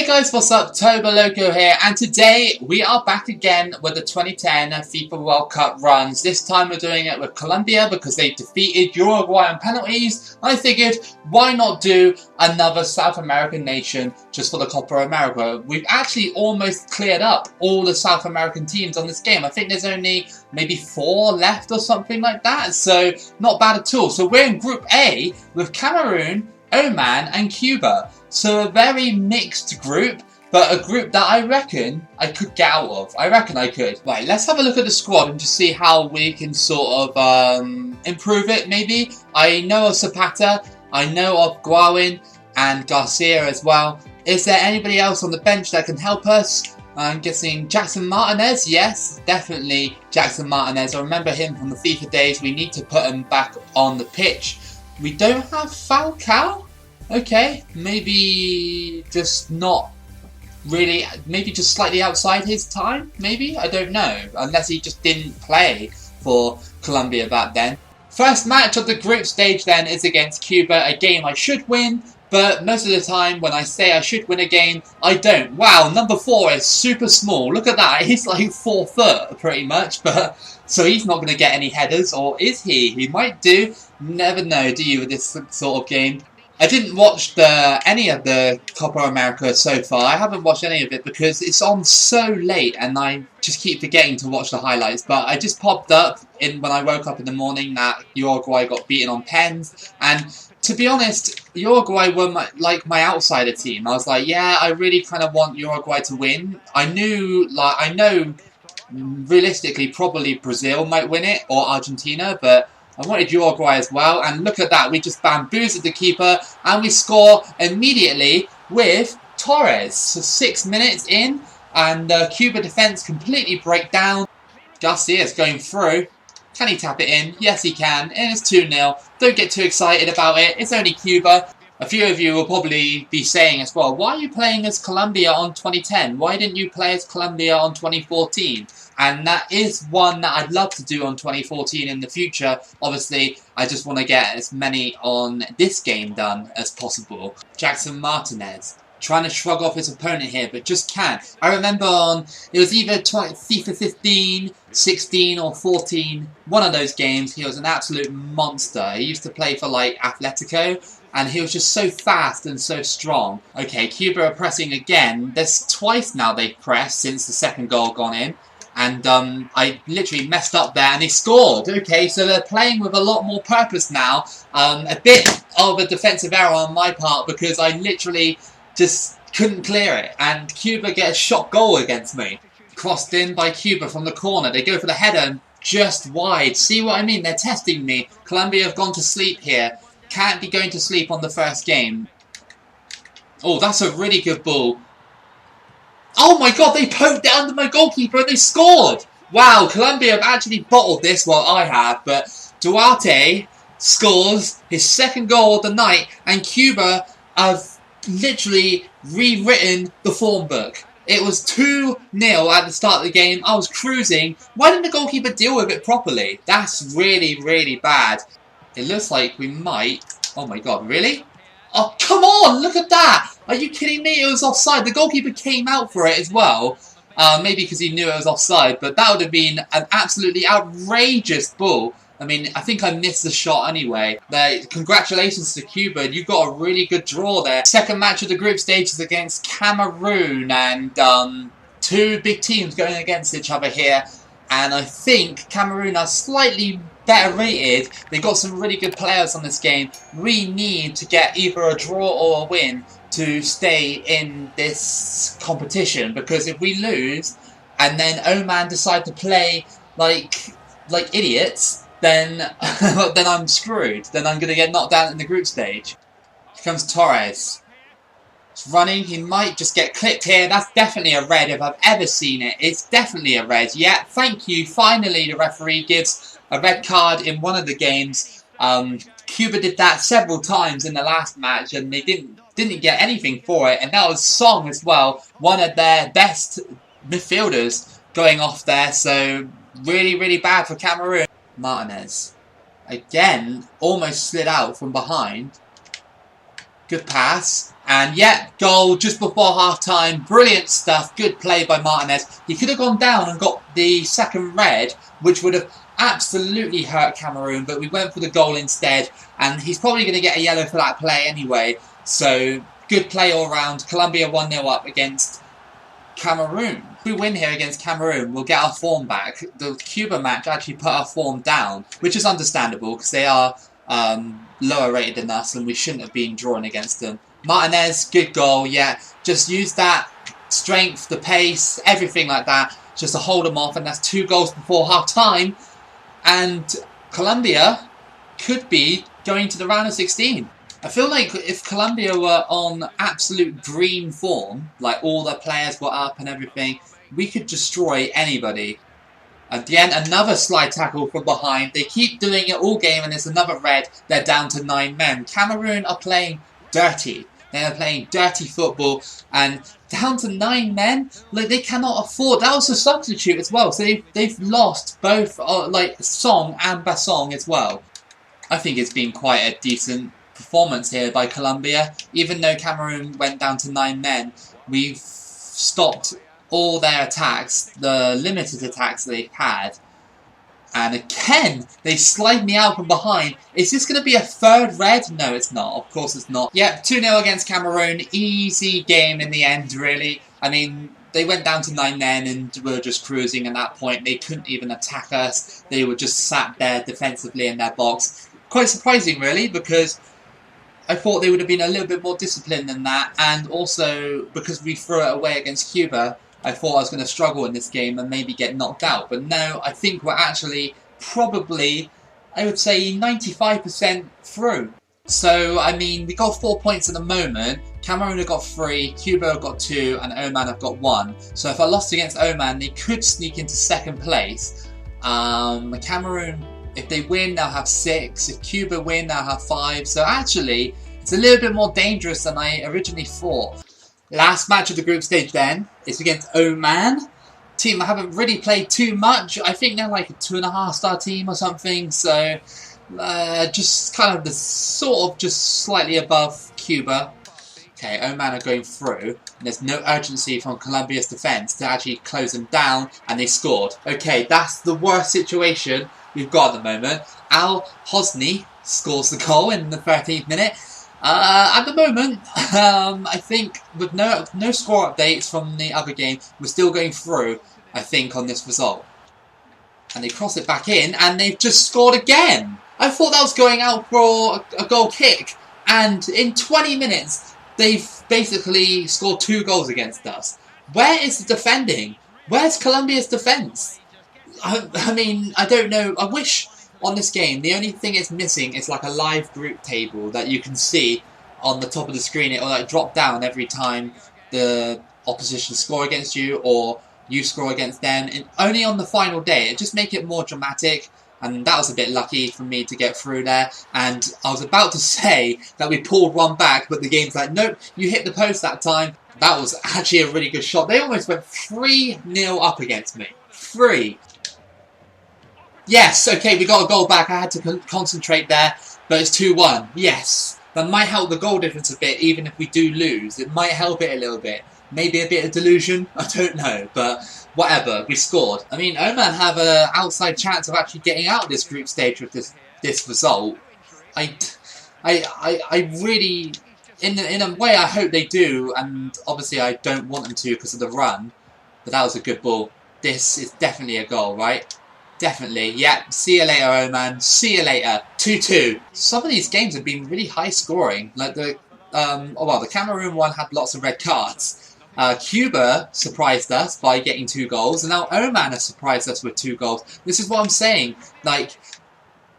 Hey guys, what's up? Toboloco here, and today we are back again with the 2010 FIFA World Cup runs. This time we're doing it with Colombia because they defeated Uruguay on penalties. I figured, why not do another South American nation just for the Copa America? We've actually almost cleared up all the South American teams on this game. I think there's only maybe 4 left or something like that, so not bad at all. So we're in Group A with Cameroon, Oman and Cuba. So a very mixed group, but a group that I reckon I could get out of. I reckon I could. Right, let's have a look at the squad and just see how we can sort of improve it maybe. I know of Zapata, I know of Guawin and Garcia as well. Is there anybody else on the bench that can help us? I'm guessing Jackson Martinez. Yes, definitely Jackson Martinez. I remember him from the FIFA days. We need to put him back on the pitch. We don't have Falcao? Okay, maybe just not really, maybe just slightly outside his time, maybe? I don't know, unless he just didn't play for Colombia back then. First match of the group stage then is against Cuba, a game I should win, but most of the time when I say I should win a game, I don't. Wow, number 4 is super small, look at that, he's like 4 foot pretty much, but so he's not going to get any headers, or is he? He might do, never know, do you, with this sort of game. I didn't watch any of the Copa America so far. I haven't watched any of it because it's on so late and I just keep forgetting to watch the highlights. But I just popped up when I woke up in the morning that Uruguay got beaten on pens. And to be honest, Uruguay were my outsider team. I was like, yeah, I really kind of want Uruguay to win. I know realistically probably Brazil might win it or Argentina, but I wanted Uruguay as well, and look at that, we just bamboozled the keeper, and we score immediately with Torres. So 6 minutes in, and the Cuba defence completely break down. Garcia's going through. Can he tap it in? Yes he can, and it's 2-0. Don't get too excited about it, it's only Cuba. A few of you will probably be saying as well, why are you playing as Colombia on 2010? Why didn't you play as Colombia on 2014? And that is one that I'd love to do on 2014 in the future. Obviously, I just want to get as many on this game done as possible. Jackson Martinez, trying to shrug off his opponent here, but just can't. I remember it was either FIFA 15, 16 or 14, one of those games, he was an absolute monster. He used to play for like Atletico, and he was just so fast and so strong. Okay, Cuba are pressing again. There's twice now they've pressed since the second goal gone in. And I literally messed up there and they scored. Okay, so they're playing with a lot more purpose now. A bit of a defensive error on my part because I literally just couldn't clear it. And Cuba get a shot goal against me. Crossed in by Cuba from the corner. They go for the header and just wide. See what I mean? They're testing me. Colombia have gone to sleep here. Can't be going to sleep on the first game. Oh, that's a really good ball. Oh my god, they poked it under my goalkeeper and they scored! Wow, Colombia have actually bottled this, well I have, but Duarte scores his second goal of the night and Cuba have literally rewritten the form book. It was 2-0 at the start of the game, I was cruising. Why didn't the goalkeeper deal with it properly? That's really, really bad. It looks like we might... Oh my god, really? Oh, come on! Look at that! Are you kidding me? It was offside. The goalkeeper came out for it as well. Maybe because he knew it was offside, but that would have been an absolutely outrageous ball. I mean, I think I missed the shot anyway. Congratulations to Cuba. You got a really good draw there. Second match of the group stage is against Cameroon, and 2 big teams going against each other here. And I think Cameroon are slightly better rated. They got some really good players on this game. We need to get either a draw or a win to stay in this competition, because if we lose and then Oman decide to play like idiots, then then I'm screwed. Then I'm gonna get knocked down in the group stage. Here comes Torres. He's running, he might just get clipped here. That's definitely a red if I've ever seen it. It's definitely a red. Yeah, thank you. Finally the referee gives a red card in one of the games. Cuba did that several times in the last match and they didn't get anything for it, and that was Song as well, one of their best midfielders going off there, so really, really bad for Cameroon. Martinez, again, almost slid out from behind. Good pass. And yet, goal just before half-time. Brilliant stuff. Good play by Martinez. He could have gone down and got the second red, which would have absolutely hurt Cameroon, but we went for the goal instead. And he's probably going to get a yellow for that play anyway. So, good play all round. Colombia 1-0 up against Cameroon. If we win here against Cameroon, we'll get our form back. The Cuba match actually put our form down, which is understandable because they are lower rated than us and we shouldn't have been drawn against them. Martinez, good goal, yeah. Just use that strength, the pace, everything like that, just to hold them off, and that's 2 goals before half-time. And Colombia could be going to the round of 16. I feel like if Colombia were on absolute green form, like all the players were up and everything, we could destroy anybody. Again, another slide tackle from behind. They keep doing it all game, and it's another red. They're down to 9 men. Cameroon are playing dirty. They are playing dirty football, and down to 9 men, like they cannot afford. That was a substitute as well, so they've lost both like Song and Basong as well. I think it's been quite a decent performance here by Colombia. Even though Cameroon went down to 9 men, we've stopped all their attacks, the limited attacks they've had. And again, they slide me out from behind. Is this going to be a third red? No, it's not. Of course it's not. Yep, 2-0 against Cameroon. Easy game in the end, really. I mean, they went down to 9 men and were just cruising at that point. They couldn't even attack us. They were just sat there defensively in their box. Quite surprising, really, because I thought they would have been a little bit more disciplined than that. And also, because we threw it away against Cuba, I thought I was going to struggle in this game and maybe get knocked out. But no, I think we're actually probably, I would say, 95% through. So, I mean, we got 4 points at the moment. Cameroon have got 3, Cuba have got 2, and Oman have got 1. So if I lost against Oman, they could sneak into 2nd place. Cameroon, if they win, they'll have 6. If Cuba win, they'll have 5. So actually, it's a little bit more dangerous than I originally thought. Last match of the group stage then is against Oman. Team I haven't really played too much. I think they're like a 2.5-star team or something. So just kind of the sort of just slightly above Cuba. Okay, Oman are going through. And there's no urgency from Colombia's defence to actually close them down. And they scored. Okay, that's the worst situation we've got at the moment. Al Hosni scores the goal in the 13th minute. At the moment, I think with no score updates from the other game, we're still going through, I think, on this result. And they cross it back in, and they've just scored again. I thought that was going out for a goal kick. And in 20 minutes, they've basically scored 2 goals against us. Where is the defending? Where's Colombia's defence? I mean, I don't know. I wish on this game, the only thing it's missing is like a live group table that you can see on the top of the screen. It will like drop down every time the opposition score against you or you score against them. And only on the final day. It just make it more dramatic. And that was a bit lucky for me to get through there. And I was about to say that we pulled one back, but the game's like, nope, you hit the post that time. That was actually a really good shot. They almost went 3-0 up against me. 3. Yes, okay, we got a goal back. I had to concentrate there, but it's 2-1. Yes, that might help the goal difference a bit, even if we do lose. It might help it a little bit. Maybe a bit of delusion. I don't know, but whatever. We scored. I mean, Oman have an outside chance of actually getting out of this group stage with this result. I really, in a way, I hope they do, and obviously I don't want them to because of the run. But that was a good ball. This is definitely a goal, right? Definitely, yeah. See you later, Oman. See you later. 2-2. Some of these games have been really high scoring. Like the Cameroon one had lots of red cards. Cuba surprised us by getting 2 goals, and now Oman has surprised us with 2 goals. This is what I'm saying. Like,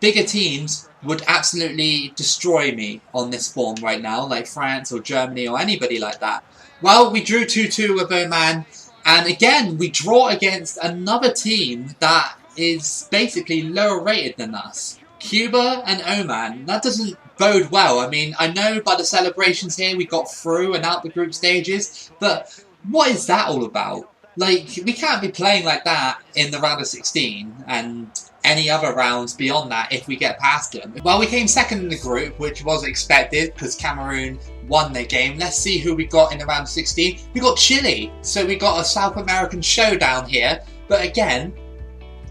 bigger teams would absolutely destroy me on this form right now, like France or Germany or anybody like that. Well, we drew 2-2 with Oman, and again, we draw against another team that is basically lower rated than us. Cuba and Oman, that doesn't bode well. I mean, I know by the celebrations here we got through and out the group stages, but what is that all about? Like, we can't be playing like that in the round of 16 and any other rounds beyond that if we get past them. Well, we came second in the group, which was expected because Cameroon won their game. Let's see who we got in the round of 16. We got Chile, so we got a South American showdown here. But again,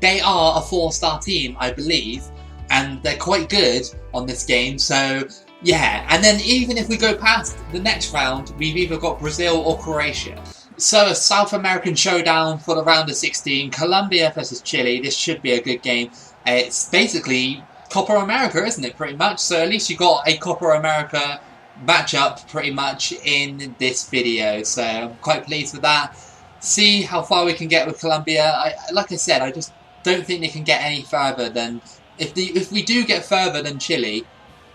they are a 4-star team, I believe, and they're quite good on this game, so yeah. And then even if we go past the next round, we've either got Brazil or Croatia. So a South American showdown for the round of 16, Colombia versus Chile. This should be a good game. It's basically Copa America, isn't it, pretty much? So at least you got a Copa America matchup pretty much in this video. So I'm quite pleased with that. See how far we can get with Colombia. Like I said, I just don't think they can get any further than... If we do get further than Chile,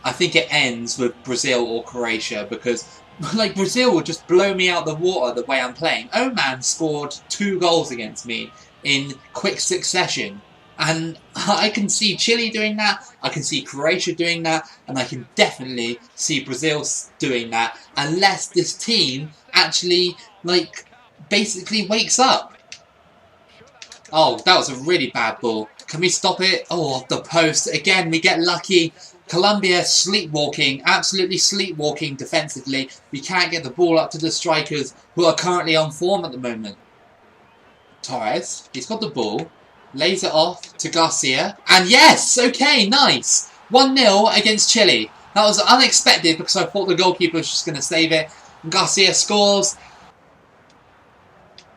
I think it ends with Brazil or Croatia, because like Brazil will just blow me out the water the way I'm playing. Oman scored 2 goals against me in quick succession, and I can see Chile doing that, I can see Croatia doing that, and I can definitely see Brazil doing that, unless this team actually like basically wakes up. Oh, that was a really bad ball. Can we stop it? Oh, off the post. Again, we get lucky. Colombia sleepwalking, absolutely sleepwalking defensively. We can't get the ball up to the strikers who are currently on form at the moment. Torres, he's got the ball. Lays it off to Garcia. And yes, okay, nice. 1-0 against Chile. That was unexpected because I thought the goalkeeper was just going to save it. And Garcia scores.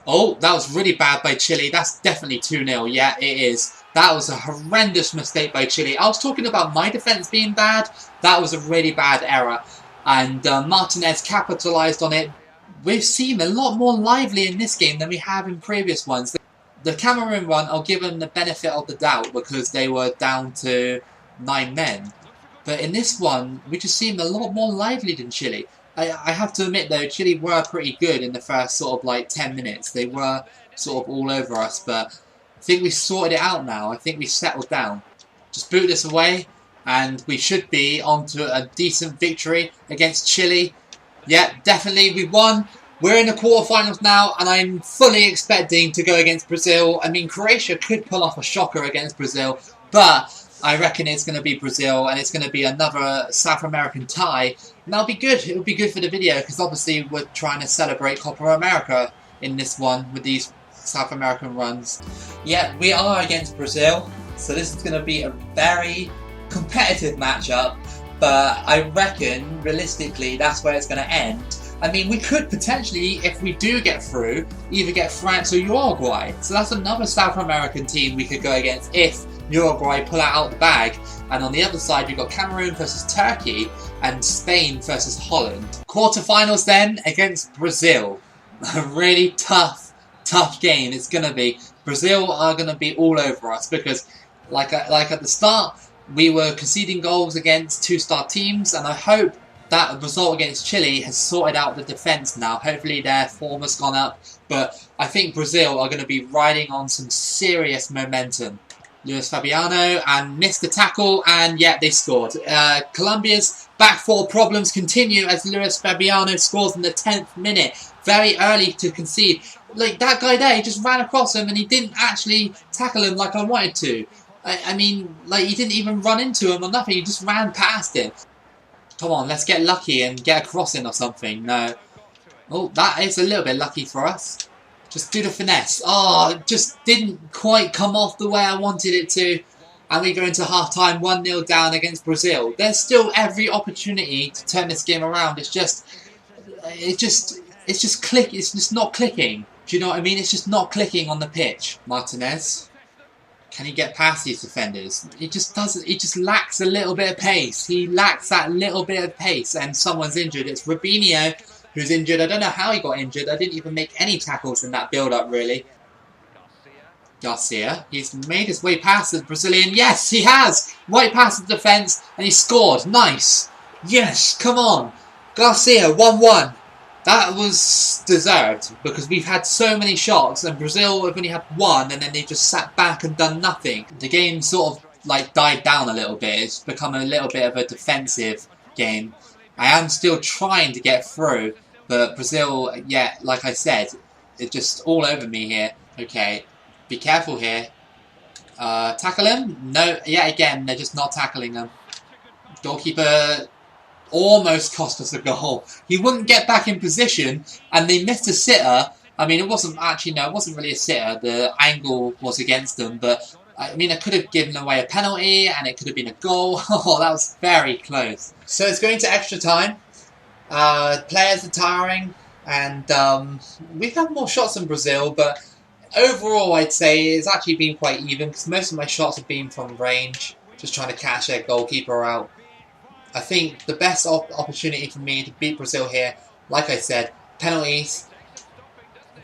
Oh, that was really bad by Chile. That's definitely 2-0. Yeah, it is. That was a horrendous mistake by Chile. I was talking about my defence being bad. That was a really bad error. And Martinez capitalised on it. We've seen a lot more lively in this game than we have in previous ones. The Cameroon one, I'll give them the benefit of the doubt because they were down to 9 men. But in this one, we just seemed a lot more lively than Chile. I have to admit though, Chile were pretty good in the first sort of like 10 minutes. They were sort of all over us, but I think we sorted it out now. I think we settled down. Just boot this away and we should be on to a decent victory against Chile. Yeah, definitely we won. We're in the quarterfinals now and I'm fully expecting to go against Brazil. I mean, Croatia could pull off a shocker against Brazil, but I reckon it's going to be Brazil and it's going to be another South American tie. And that'll be good. It'll be good for the video because obviously we're trying to celebrate Copa America in this one with these South American runs. Yeah, we are against Brazil. So this is going to be a very competitive matchup. But I reckon, realistically, that's where it's going to end. I mean, we could potentially, if we do get through, either get France or Uruguay. So that's another South American team we could go against if Uruguay pull it out of the bag. And on the other side, you've got Cameroon versus Turkey and Spain versus Holland. Quarterfinals then against Brazil. A really tough game it's going to be. Brazil are going to be all over us because, like at the start, we were conceding goals against 2-star teams, and I hope that result against Chile has sorted out the defence now. Hopefully their form has gone up, but I think Brazil are going to be riding on some serious momentum. Luis Fabiano and missed the tackle, and yeah, they scored. Colombia's back four problems continue as Luis Fabiano scores in the 10th minute. Very early to concede. Like, that guy there, he just ran across him and he didn't actually tackle him like I wanted to. I mean, like, he didn't even run into him or nothing, he just ran past him. Come on, let's get lucky and get a crossing or something. No. Oh, that is a little bit lucky for us. Just do the finesse. Oh, it just didn't quite come off the way I wanted it to. And we go into half-time 1-0 down against Brazil. There's still every opportunity to turn this game around. It's just not clicking. Do you know what I mean? It's just not clicking on the pitch. Martinez. Can he get past these defenders? He just doesn't. He just lacks a little bit of pace. He lacks that little bit of pace. And someone's injured. It's Robinho who's injured. I don't know how he got injured. I didn't even make any tackles in that build-up, really. Garcia. He's made his way past the Brazilian. Yes, he has! Right past the defence, and he scored. Nice! Yes, come on! Garcia, 1-1. That was deserved, because we've had so many shots, and Brazil have only had one, and then they just sat back and done nothing. The game sort of, like, died down a little bit. It's become a little bit of a defensive game. I am still trying to get through, but Brazil, yeah, like I said, it's just all over me here. Okay, be careful here. Tackle him? No, yeah, again, they're just not tackling him. Goalkeeper almost cost us a goal. He wouldn't get back in position, and they missed a sitter. I mean, it wasn't actually, no, it wasn't really a sitter. The angle was against them, but I mean, it could have given away a penalty, and it could have been a goal. Oh, that was very close. So it's going to extra time. Players are tiring, and we've had more shots than Brazil, but overall, I'd say it's actually been quite even, because most of my shots have been from range, just trying to catch their goalkeeper out. I think the best opportunity for me to beat Brazil here, like I said, penalties.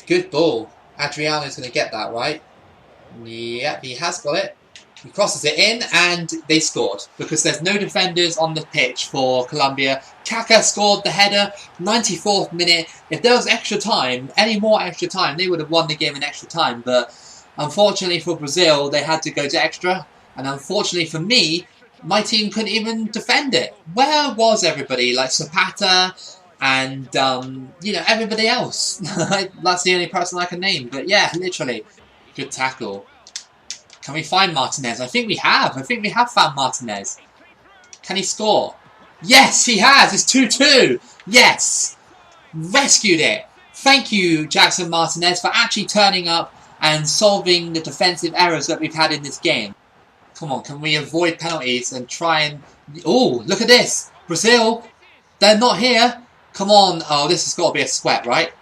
Good ball. Adriano's going to get that, right? Yep, he has got it. He crosses it in, and they scored, because there's no defenders on the pitch for Colombia. Kaká scored the header, 94th minute. If there was extra time, any more extra time, they would have won the game in extra time. But unfortunately for Brazil, they had to go to extra. And unfortunately for me, my team couldn't even defend it. Where was everybody? Like Zapata and, you know, everybody else. That's the only person I can name. But yeah, literally. Good tackle. Can we find Martinez? I think we have. I think we have found Martinez. Can he score? Yes, he has. It's 2-2. Yes. Rescued it. Thank you, Jackson Martinez, for actually turning up and solving the defensive errors that we've had in this game. Come on, can we avoid penalties and try and... Oh, look at this. Brazil, they're not here. Come on. Oh, this has got to be a sweat, right?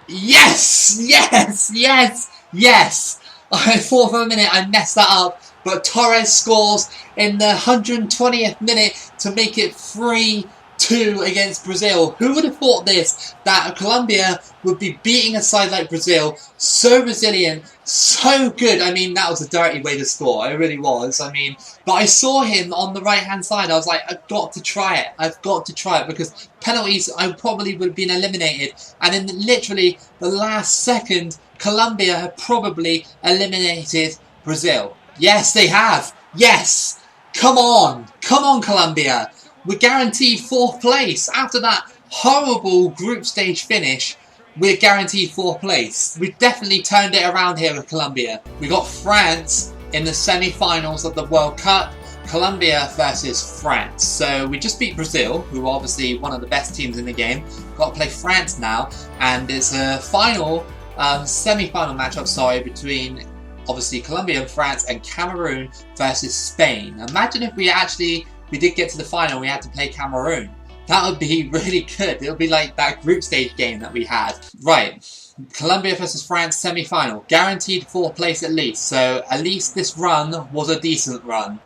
Yes! Yes! Yes! Yes! I thought for a minute I messed that up, but Torres scores in the 120th minute to make it 3-2 against Brazil. Who would have thought this? That Colombia would be beating a side like Brazil, so resilient, so good. I mean, that was a dirty way to score. It really was. I mean, but I saw him on the right-hand side. I was like, I've got to try it. I've got to try it, because penalties, I probably would have been eliminated. And in literally the last second, Colombia have probably eliminated Brazil. Yes, they have. Yes. Come on. Come on, Colombia. We're guaranteed 4th place. After that horrible group stage finish, we're guaranteed 4th place. We've definitely turned it around here with Colombia. We got France in the semi-finals of the World Cup. Colombia versus France. So we just beat Brazil, who are obviously one of the best teams in the game. Got to play France now, and it's a final, semi-final matchup, sorry, between obviously Colombia and France, and Cameroon versus Spain. Imagine if we did get to the final, we had to play Cameroon. That would be really good. It would be like that group stage game that we had. Right, Colombia versus France semi-final. Guaranteed 4th place at least. So at least this run was a decent run.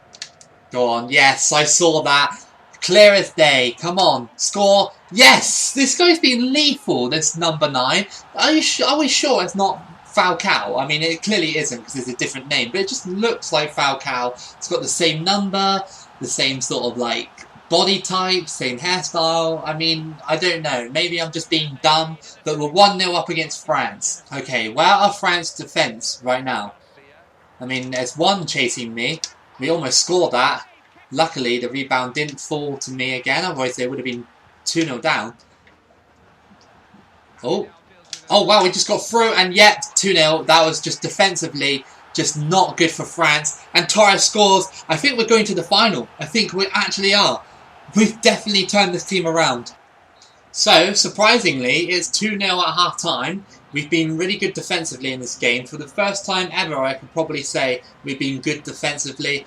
Go on. Yes, I saw that. Clear as day. Come on. Score. Yes! This guy's been lethal, this number 9. Are we sure it's not Falcao? I mean, it clearly isn't, because it's a different name. But it just looks like Falcao. It's got the same number, the same sort of like body type, same hairstyle. I mean, I don't know. Maybe I'm just being dumb. But we're 1-0 up against France. Okay, where are France's defence right now? I mean, there's one chasing me. We almost scored that. Luckily, the rebound didn't fall to me again. Otherwise, they would have been 2-0 down. Oh. Oh, wow, we just got through. And yet, 2-0. That was just defensively just not good for France. And Torres scores. I think we're going to the final. I think we actually are. We've definitely turned this team around. So, surprisingly, it's 2-0 at half-time. We've been really good defensively in this game. For the first time ever, I could probably say we've been good defensively.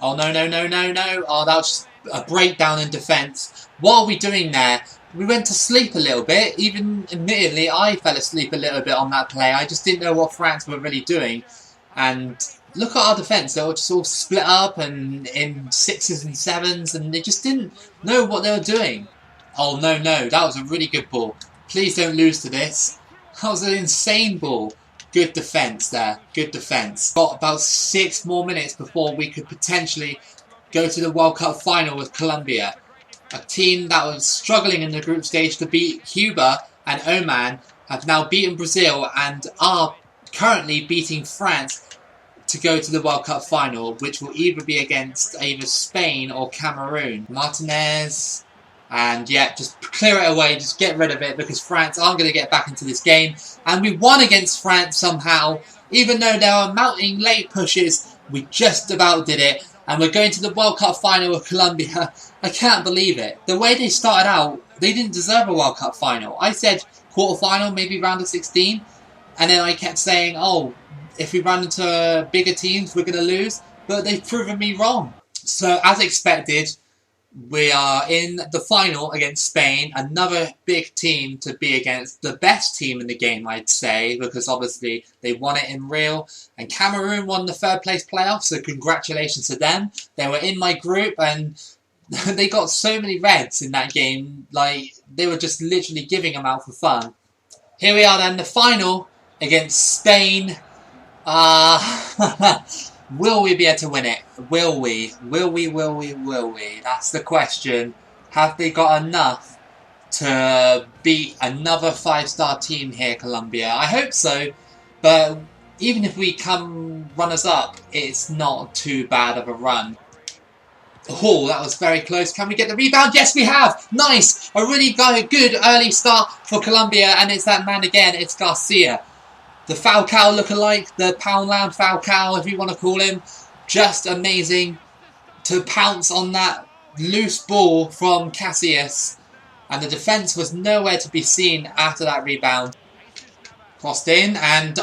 Oh, no, no, no, no, no. Oh, that was just a breakdown in defence. What are we doing there? We went to sleep a little bit. Even, admittedly, I fell asleep a little bit on that play. I just didn't know what France were really doing. And look at our defence. They were just all split up and in 6s and 7s. And they just didn't know what they were doing. Oh, no, no. That was a really good ball. Please don't lose to this. That was an insane ball. Good defence there. Good defence. Got about 6 more minutes before we could potentially go to the World Cup final with Colombia. A team that was struggling in the group stage to beat Cuba and Oman have now beaten Brazil and are currently beating France to go to the World Cup final, which will either be against either Spain or Cameroon. Martinez And yeah, just clear it away, just get rid of it, because France aren't going to get back into this game. And we won against France somehow, even though there were mounting late pushes, we just about did it. And we're going to the World Cup final with Colombia. I can't believe it. The way they started out, they didn't deserve a World Cup final. I said quarter-final, maybe round of 16. And then I kept saying, oh, if we run into bigger teams, we're going to lose. But they've proven me wrong. So, as expected, we are in the final against Spain. Another big team to be against. The best team in the game, I'd say, because obviously they won it in Rio. And Cameroon won the third place playoff, so congratulations to them. They were in my group and they got so many reds in that game. Like, they were just literally giving them out for fun. Here we are then, the final against Spain. Will we be able to win it? Will we? Will we? Will we? Will we? That's the question. Have they got enough to beat another 5-star team here, Colombia? I hope so, but even if we come runners-up, it's not too bad of a run. Oh, that was very close. Can we get the rebound? Yes, we have! Nice! A really good early start for Colombia, and it's that man again. It's Garcia. The Falcao lookalike, the Poundland Falcao, if you want to call him. Just amazing to pounce on that loose ball from Casillas. And the defence was nowhere to be seen after that rebound. Crossed in, and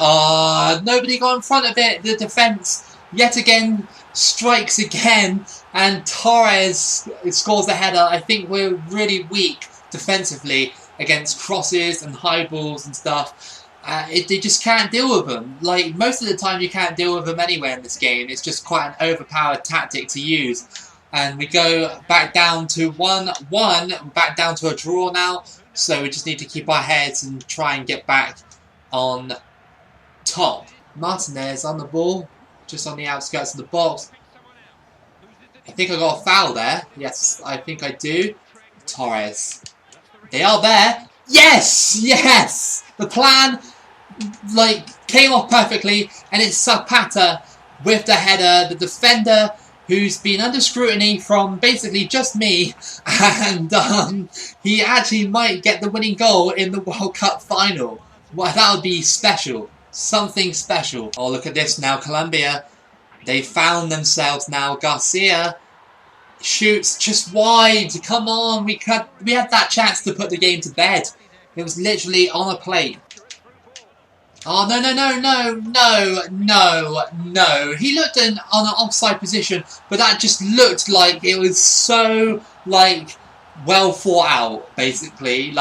nobody got in front of it. The defence, yet again, strikes again. And Torres scores the header. I think we're really weak defensively against crosses and high balls and stuff. They just can't deal with them. Like, most of the time you can't deal with them anywhere in this game. It's just quite an overpowered tactic to use. And we go back down to 1-1, back down to a draw now. So we just need to keep our heads and try and get back on top. Martinez on the ball, just on the outskirts of the box. I think I got a foul there. Yes, I think I do. Torres. They are there. Yes! Yes! The plan, came off perfectly, and it's Zapata with the header, the defender who's been under scrutiny from basically just me, and he actually might get the winning goal in the World Cup final. Well, that would be special. Something special. Oh, look at this now, Colombia. They found themselves now. Garcia shoots just wide. Come on, we had that chance to put the game to bed. It was literally on a plate. Oh, no. He looked on an offside position, but that just looked like it was so, well thought out, basically.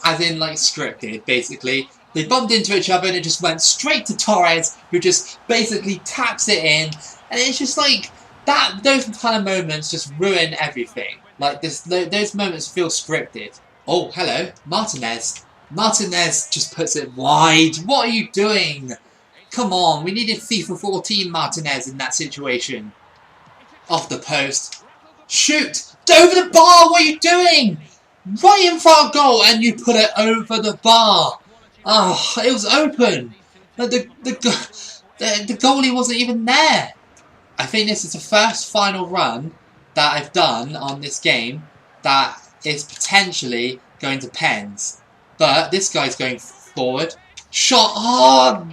As in, scripted, basically. They bumped into each other and it just went straight to Torres, who just basically taps it in. And it's just that. Those kind of moments just ruin everything. Those moments feel scripted. Oh, hello, Martinez. Martinez just puts it wide. What are you doing? Come on, we needed FIFA 14 Martinez in that situation. Off the post. Shoot! Over the bar! What are you doing? Right in front of goal, and you put it over the bar. Oh, it was open. The goalie wasn't even there. I think this is the first final run that I've done on this game that is potentially going to pens. But this guy's going forward. Shot. Oh,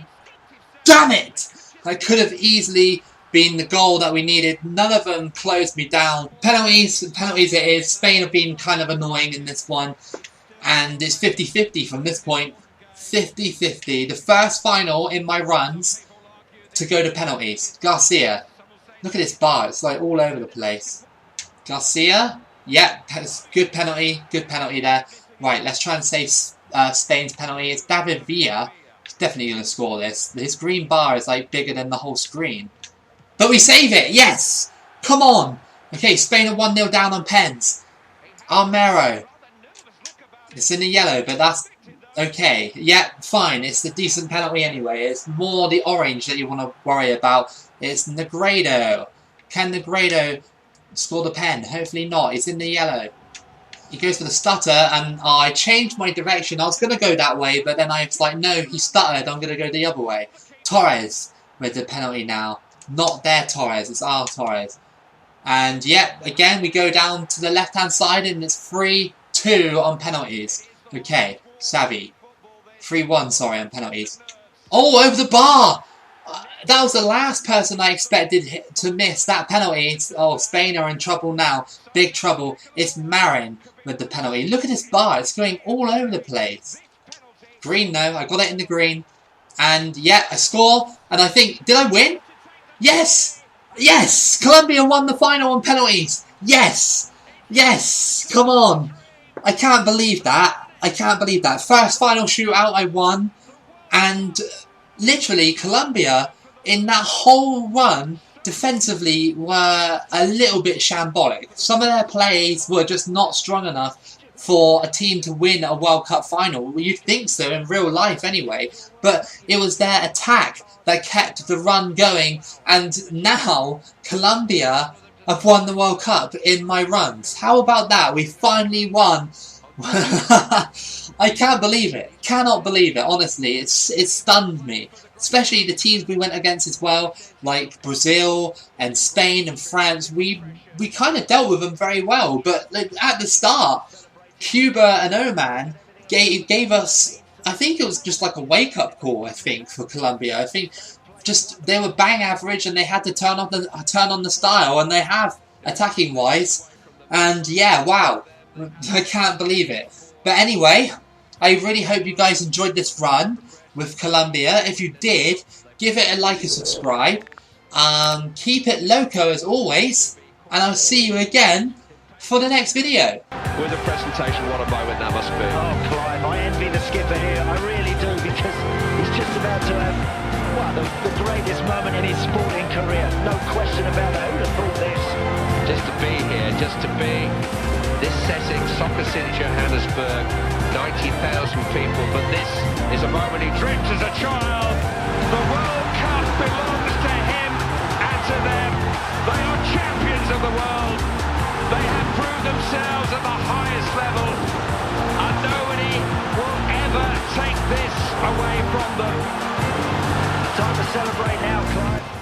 damn it! That could have easily been the goal that we needed. None of them closed me down. Penalties it is. Spain have been kind of annoying in this one. And it's 50-50 from this point. 50-50. The first final in my runs to go to penalties. Garcia. Look at this bar. It's all over the place. Garcia. Yep, good penalty. Good penalty there. Right, let's try and save Spain's penalty. It's David Villa. He's definitely going to score this. His green bar is bigger than the whole screen. But we save it! Yes! Come on! Okay, Spain are 1-0 down on pens. Armero. It's in the yellow, but that's okay. Yeah, fine. It's the decent penalty anyway. It's more the orange that you want to worry about. It's Negredo. Can Negredo score the pen? Hopefully not. It's in the yellow. He goes for the stutter, and I changed my direction. I was going to go that way, but then I was like, no, he stuttered. I'm going to go the other way. Torres with the penalty now. Not their Torres. It's our Torres. And, yeah, again, we go down to the left-hand side, and it's 3-2 2 on penalties. Okay, savvy. 3-1, sorry, on penalties. Oh, over the bar! That was the last person I expected to miss that penalty. Oh, Spain are in trouble now. Big trouble. It's Marin with the penalty. Look at this bar. It's going all over the place. Green, though. I got it in the green. And, yeah, I score. And I think, did I win? Yes! Yes! Colombia won the final on penalties. Yes! Yes! Come on. I can't believe that. I can't believe that. First final shootout I won. And literally, Colombia, in that whole run, defensively were a little bit shambolic. Some of their plays were just not strong enough for a team to win a World Cup final. Well, you'd think so in real life anyway. But it was their attack that kept the run going. And now, Colombia have won the World Cup in my runs. How about that? We finally won. I can't believe it. Cannot believe it. Honestly, it stunned me. Especially the teams we went against as well, like Brazil and Spain and France. We kind of dealt with them very well. But at the start, Cuba and Oman gave us, I think it was just like a wake-up call, I think, for Colombia. I think just they were bang average and they had to turn on the style, and they have, attacking-wise. And yeah, wow. I can't believe it. But anyway, I really hope you guys enjoyed this run with Colombia. If you did, give it a like and subscribe. Keep it loco as always. And I'll see you again for the next video. With a presentation, what a moment that must be. Oh, Clive, I envy the skipper here. I really do, because he's just about to have, well, the greatest moment in his sporting career. No question about it. Who'd have thought this? Just to be here, just to be this setting, soccer in Johannesburg, 90,000 people, but this is a moment he dreamt as a child. The World Cup belongs to him and to them. They are champions of the world. They have proved themselves at the highest level, and nobody will ever take this away from them. Time to celebrate now, Clive.